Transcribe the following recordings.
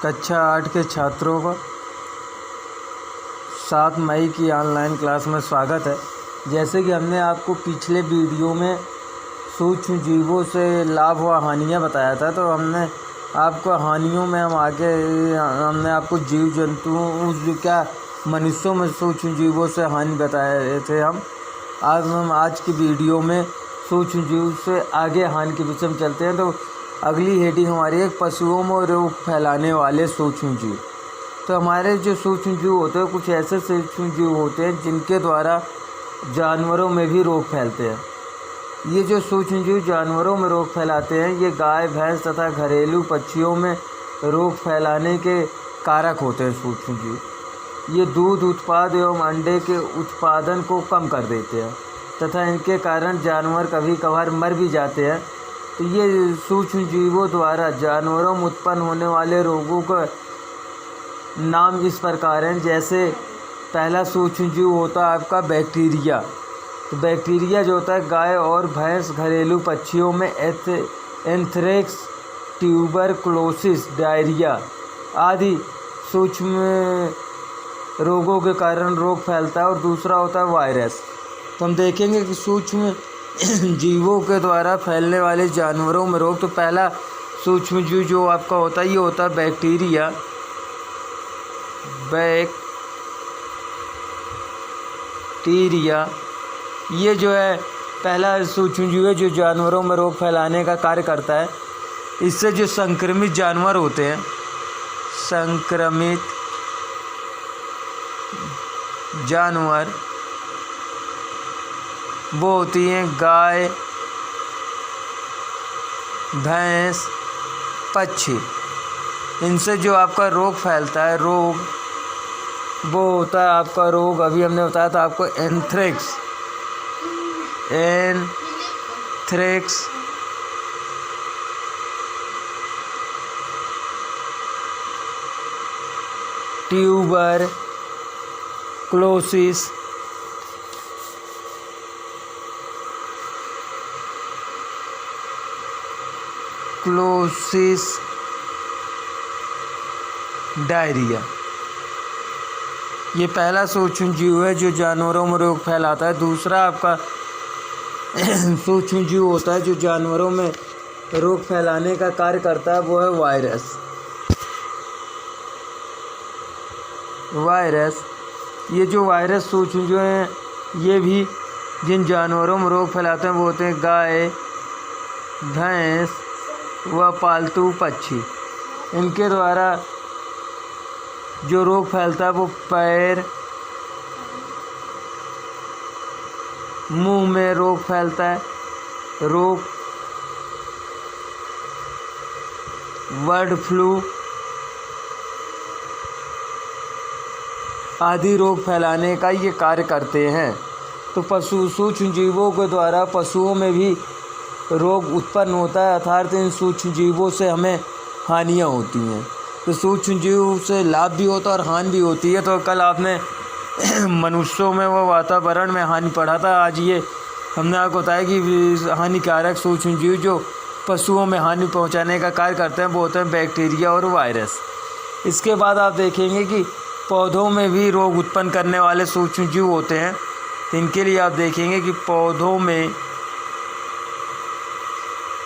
कक्षा 8 के छात्रों का 7 मई की ऑनलाइन क्लास में स्वागत है। जैसे कि हमने आपको पिछले वीडियो में सूक्ष्म जीवों से लाभ व हानियाँ बताया था, तो हमने आपको हानियों में हमने आपको जीव जंतुओं क्या मनुष्यों में सूक्ष्म जीवों से हानि बताए थे। हम आज की वीडियो में सूक्ष्म जीव से आगे हानि के विषय में चलते हैं। तो अगली हेडिंग हमारी है पशुओं में रोग फैलाने वाले सूक्ष्म जीव। तो हमारे जो सूक्ष्म जीव होते हैं, कुछ ऐसे सूक्ष्म जीव होते हैं जिनके द्वारा जानवरों में भी रोग फैलते हैं। ये जो सूक्ष्म जीव जानवरों में रोग फैलाते हैं, ये गाय, भैंस तथा घरेलू पक्षियों में रोग फैलाने के कारक होते हैं। सूक्ष्म जीव ये दूध उत्पाद एवं अंडे के उत्पादन को कम कर देते हैं तथा इनके कारण जानवर कभी कभार मर भी जाते हैं। तो ये सूक्ष्म जीवों द्वारा जानवरों में उत्पन्न होने वाले रोगों का नाम इस प्रकार हैं। जैसे पहला सूक्ष्म जीव होता है आपका बैक्टीरिया। तो बैक्टीरिया जो होता है गाय और भैंस घरेलू पक्षियों में एंथ्रेक्स, ट्यूबरकुलोसिस, डायरिया आदि सूक्ष्म रोगों के कारण रोग फैलता है। और दूसरा होता है वायरस। तो हम देखेंगे कि सूक्ष्म जीवों के द्वारा फैलने वाले जानवरों में रोग। तो पहला सूक्ष्म जीव जो आपका होता है, ये होता है बैक्टीरिया। ये जो है पहला सूक्ष्म जीव है जो जानवरों में रोग फैलाने का कार्य करता है। इससे जो संक्रमित जानवर होते हैं, संक्रमित जानवर वो होती हैं गाय, भैंस, पक्षी। इनसे जो आपका रोग फैलता है, रोग वो होता है आपका रोग, अभी हमने बताया था आपको एंथ्रेक्स, ट्यूबर क्लोसिस, डायरिया। ये पहला सूक्ष्म जीव है जो जानवरों में रोग फैलाता है। दूसरा आपका सूक्ष्म जीव होता है जो जानवरों में रोग फैलाने का कार्य करता है, वो है वायरस। ये जो वायरस सूक्ष्म जीव हैं, ये भी जिन जानवरों में रोग फैलाते हैं वो होते हैं गाय, भैंस व पालतू पक्षी। इनके द्वारा जो रोग फैलता है वो पैर, मुंह में रोग फैलता है, बर्ड फ्लू आदि रोग फैलाने का ये कार्य करते हैं। तो सूक्ष्म जीवों के द्वारा पशुओं में भी रोग उत्पन्न होता है, अर्थात इन सूक्ष्म जीवों से हमें हानियाँ होती हैं। तो सूक्ष्म जीव से लाभ भी होता है और हानि भी होती है। तो कल आपने मनुष्यों में व वातावरण में हानि पढ़ा था। आज ये हमने आपको बताया कि हानिकारक सूक्ष्म जीव जो पशुओं में हानि पहुंचाने का कार्य करते हैं वो होते हैं बैक्टीरिया और वायरस। इसके बाद आप देखेंगे कि पौधों में भी रोग उत्पन्न करने वाले सूक्ष्म जीव होते हैं। तो इनके लिए आप देखेंगे कि पौधों में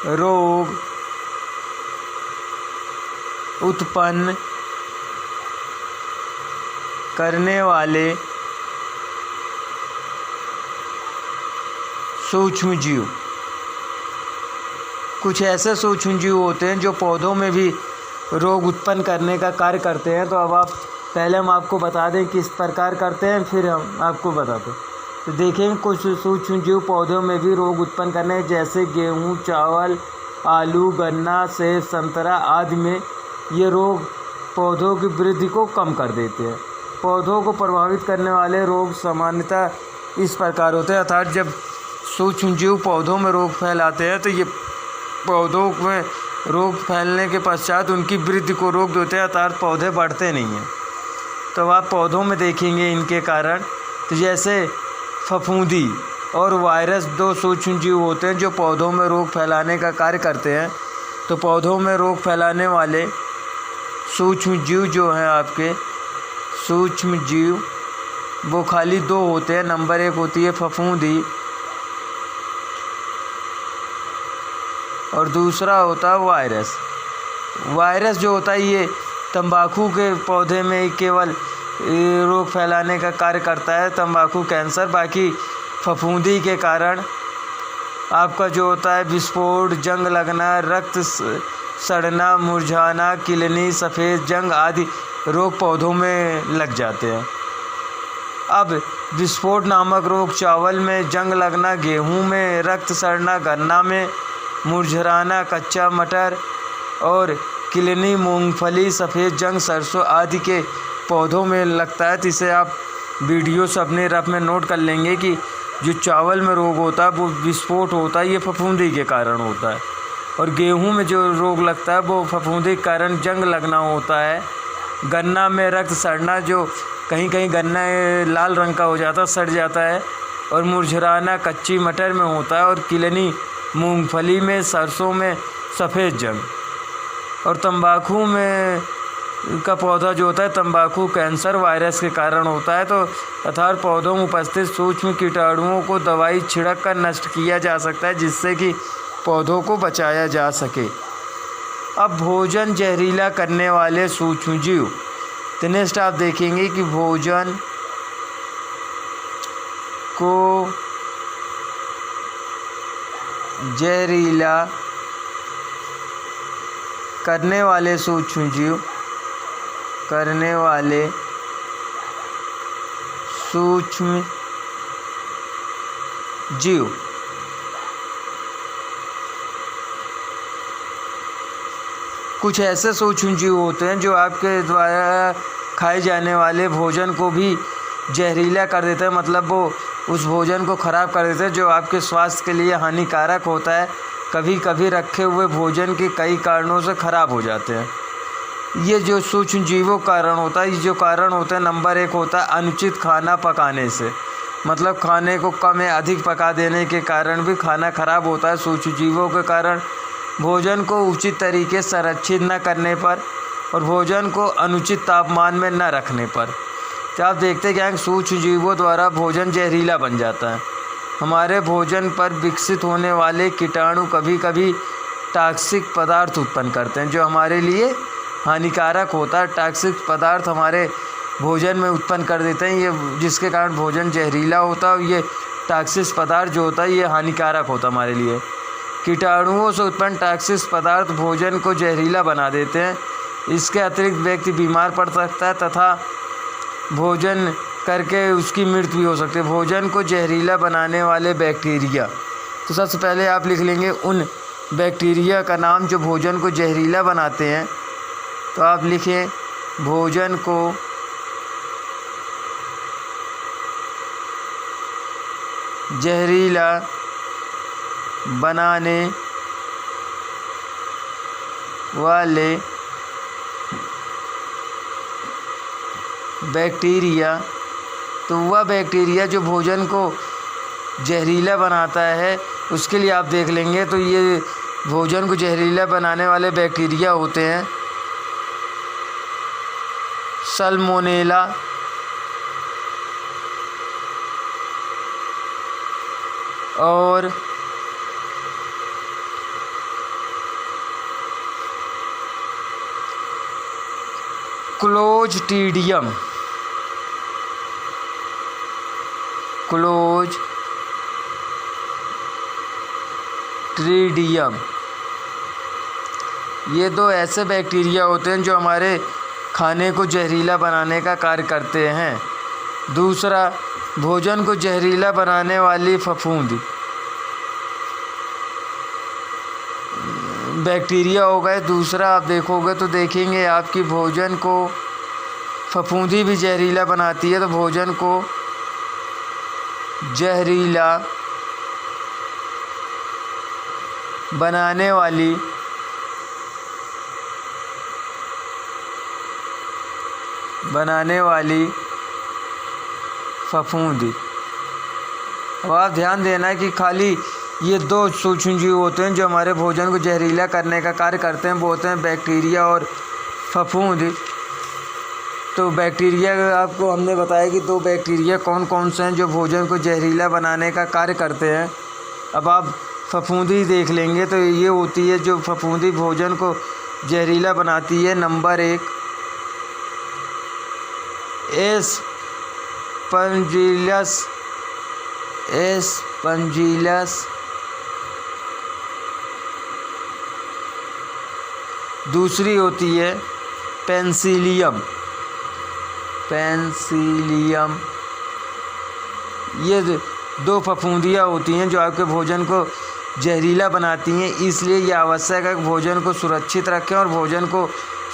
रोग उत्पन्न करने वाले सूक्ष्म जीव, कुछ ऐसे सूक्ष्म जीव होते हैं जो पौधों में भी रोग उत्पन्न करने का कार्य करते हैं। तो अब पहले हम आपको बता दें किस प्रकार करते हैं, फिर हम आपको बताते हैं। तो देखें कुछ सूक्ष्म जीव पौधों में भी रोग उत्पन्न करने, जैसे गेहूँ, चावल, आलू, गन्ना, सेब, संतरा आदि में ये रोग पौधों की वृद्धि को कम कर देते हैं। पौधों को प्रभावित करने वाले रोग सामान्यतः इस प्रकार होते हैं, अर्थात जब सूक्ष्म जीव पौधों में रोग फैलाते हैं तो ये पौधों में रोग फैलने के पश्चात उनकी वृद्धि को रोक देते हैं, अर्थात पौधे बढ़ते नहीं हैं। तो आप पौधों में देखेंगे इनके कारण, तो जैसे फफूंदी और वायरस दो सूक्ष्म जीव होते हैं जो पौधों में रोग फैलाने का कार्य करते हैं। तो पौधों में रोग फैलाने वाले सूक्ष्म जीव जो हैं आपके सूक्ष्म जीव वो खाली दो होते हैं। नंबर 1 होती है फफूंदी और दूसरा होता है वायरस। वायरस जो होता है ये तंबाकू के पौधे में केवल रोग फैलाने का कार्य करता है, तंबाकू कैंसर। बाकी फफूंदी के कारण आपका जो होता है विस्फोट, जंग लगना, रक्त सड़ना, मुरझाना, किलनी, सफ़ेद जंग आदि रोग पौधों में लग जाते हैं। अब विस्फोट नामक रोग चावल में, जंग लगना गेहूं में, रक्त सड़ना गन्ना में, मुरझाना कच्चा मटर और किलनी मूंगफली, सफ़ेद जंग सरसों आदि के पौधों में लगता है। तो इसे आप वीडियो से अपने रफ में नोट कर लेंगे कि जो चावल में रोग होता है वो विस्फोट होता है, ये फफूंदी के कारण होता है। और गेहूं में जो रोग लगता है वो फफूंदी के कारण जंग लगना होता है। गन्ना में रक्त सड़ना, जो कहीं कहीं गन्ना लाल रंग का हो जाता है, सड़ जाता है। और मुरझाना कच्ची मटर में होता है। और किलनी मूंगफली में, सरसों में सफ़ेद जंग। और तंबाकू में का पौधा जो होता है तंबाकू कैंसर वायरस के कारण होता है। तो अर्थात पौधों में उपस्थित सूक्ष्म कीटाणुओं को दवाई छिड़क कर नष्ट किया जा सकता है, जिससे कि पौधों को बचाया जा सके। अब भोजन जहरीला करने वाले सूक्ष्म जीव। तो नेक्स्ट आप देखेंगे कि भोजन को जहरीला करने वाले सूक्ष्म जीव कुछ ऐसे सूक्ष्म जीव होते हैं जो आपके द्वारा खाए जाने वाले भोजन को भी जहरीला कर देते हैं, मतलब वो उस भोजन को ख़राब कर देते हैं, जो आपके स्वास्थ्य के लिए हानिकारक होता है। कभी कभी रखे हुए भोजन के कई कारणों से ख़राब हो जाते हैं। ये जो सूक्ष्म जीवों कारण होता है, ये जो कारण होता है नंबर 1 होता है अनुचित खाना पकाने से, मतलब खाने को कम या अधिक पका देने के कारण भी खाना ख़राब होता है। सूक्ष्म जीवों के कारण भोजन को उचित तरीके से संरक्षित न करने पर और भोजन को अनुचित तापमान में न रखने पर। तो आप देखते क्या सूक्ष्म जीवों द्वारा भोजन जहरीला बन जाता है। हमारे भोजन पर विकसित होने वाले कीटाणु कभी कभी टॉक्सिक पदार्थ उत्पन्न करते हैं, जो हमारे लिए हानिकारक होता है। टॉक्सिक पदार्थ हमारे भोजन में उत्पन्न कर देते हैं, ये जिसके कारण भोजन जहरीला होता है। और ये टॉक्सिक पदार्थ जो होता है ये हानिकारक होता है हमारे लिए। कीटाणुओं से उत्पन्न टॉक्सिक पदार्थ भोजन को जहरीला बना देते हैं। इसके अतिरिक्त व्यक्ति बीमार पड़ सकता है तथा भोजन करके उसकी मृत्यु भी हो सकती है। भोजन को जहरीला बनाने वाले बैक्टीरिया। तो सबसे पहले आप लिख लेंगे उन बैक्टीरिया का नाम जो भोजन को जहरीला बनाते हैं। तो आप लिखें भोजन को जहरीला बनाने वाले बैक्टीरिया। तो वह बैक्टीरिया जो भोजन को जहरीला बनाता है उसके लिए आप देख लेंगे। तो ये भोजन को जहरीला बनाने वाले बैक्टीरिया होते हैं सल्मोनेला, और क्लोस्ट्रीडियम। ये दो ऐसे बैक्टीरिया होते हैं जो हमारे खाने को जहरीला बनाने का कार्य करते हैं। दूसरा, भोजन को जहरीला बनाने वाली फफूंदी बैक्टीरिया हो गए। दूसरा आप देखोगे तो देखेंगे आपकी भोजन को फफूंदी भी जहरीला बनाती है। तो भोजन को जहरीला बनाने वाली फफूंदी। अब आप ध्यान देना कि खाली ये दो सूक्ष्म जीव होते हैं जो हमारे भोजन को जहरीला करने का कार्य करते हैं, वो होते हैं बैक्टीरिया और फफूंद। तो बैक्टीरिया आपको हमने बताया कि 2 बैक्टीरिया कौन कौन से हैं जो भोजन को जहरीला बनाने का कार्य करते हैं। अब आप फफूंदी देख लेंगे तो ये होती है जो फफूंदी भोजन को जहरीला बनाती है। Number 1 Aspergillus. दूसरी होती है पेनिसिलियम। ये 2 फफूंदियाँ होती हैं जो आपके भोजन को जहरीला बनाती हैं। इसलिए ये आवश्यक है कि भोजन को सुरक्षित रखें, और भोजन को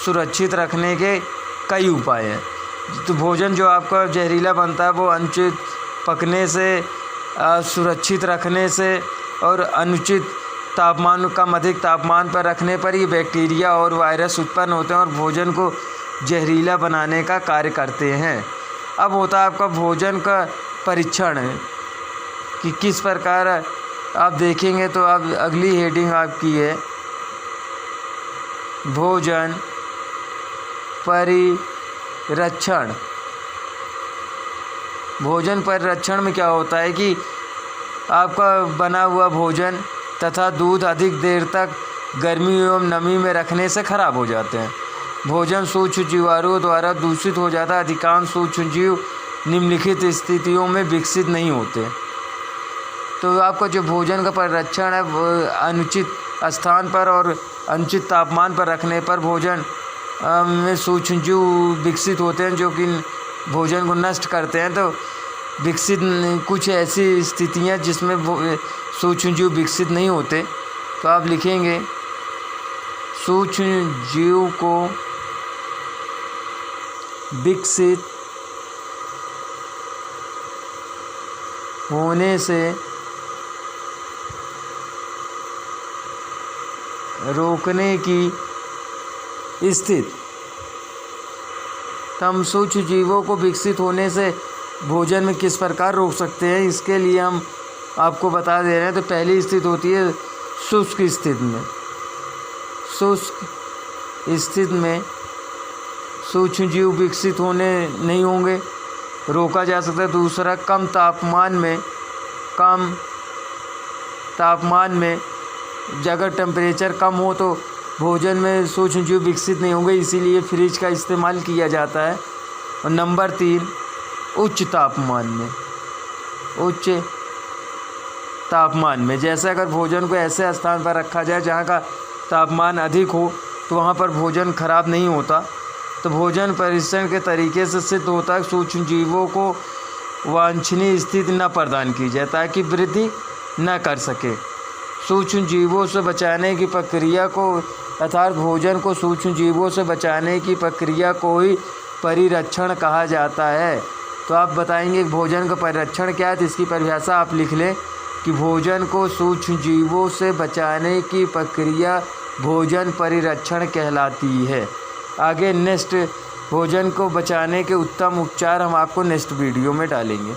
सुरक्षित रखने के कई उपाय हैं। तो भोजन जो आपका जहरीला बनता है वो अनुचित पकने से, सुरक्षित रखने से और अनुचित तापमान, कम अधिक तापमान पर रखने पर ये बैक्टीरिया और वायरस उत्पन्न होते हैं और भोजन को जहरीला बनाने का कार्य करते हैं। अब होता है आपका भोजन का परीक्षण कि किस प्रकार आप देखेंगे। तो अब अगली हेडिंग आपकी है भोजन परिरक्षण। भोजन परिरक्षण में क्या होता है कि आपका बना हुआ भोजन तथा दूध अधिक देर तक गर्मी एवं नमी में रखने से खराब हो जाते हैं। भोजन सूक्ष्म जीवाणुओं द्वारा दूषित हो जाता है। अधिकांश सूक्ष्म जीव निम्नलिखित स्थितियों में विकसित नहीं होते। तो आपका जो भोजन का परिरक्षण है वो अनुचित स्थान पर और अनुचित तापमान पर रखने पर भोजन में सूक्ष्म जीव विकसित होते हैं जो कि भोजन को नष्ट करते हैं। तो विकसित कुछ ऐसी स्थितियाँ जिसमें सूक्ष्म जीव विकसित नहीं होते। तो आप लिखेंगे सूक्ष्म जीव को विकसित होने से रोकने की स्थिति। हम सूक्ष्म जीवों को विकसित होने से भोजन में किस प्रकार रोक सकते हैं, इसके लिए हम आपको बता दे रहे हैं। तो पहली स्थिति होती है शुष्क स्थिति में। शुष्क स्थिति में सूक्ष्म जीव विकसित होने नहीं होंगे, रोका जा सकता है। दूसरा, कम तापमान में अगर टेम्परेचर कम हो तो भोजन में सूक्ष्म जीव विकसित नहीं होंगे, इसीलिए फ्रिज का इस्तेमाल किया जाता है। और नंबर 3, उच्च तापमान में जैसे अगर भोजन को ऐसे स्थान पर रखा जाए जहाँ का तापमान अधिक हो तो वहाँ पर भोजन खराब नहीं होता। तो भोजन परीक्षण के तरीके से सिद्ध होता है सूक्ष्म जीवों को वांछनीय स्थिति न प्रदान की जाए ताकि वृद्धि न कर सके। सूक्ष्म जीवों से बचाने की प्रक्रिया को अर्थात भोजन को सूक्ष्म जीवों से बचाने की प्रक्रिया को ही परिरक्षण कहा जाता है। तो आप बताएंगे भोजन का परिरक्षण क्या है, तो इसकी परिभाषा आप लिख लें कि भोजन को सूक्ष्म जीवों से बचाने की प्रक्रिया भोजन परिरक्षण कहलाती है। आगे नेक्स्ट भोजन को बचाने के उत्तम उपचार हम आपको नेक्स्ट वीडियो में डालेंगे।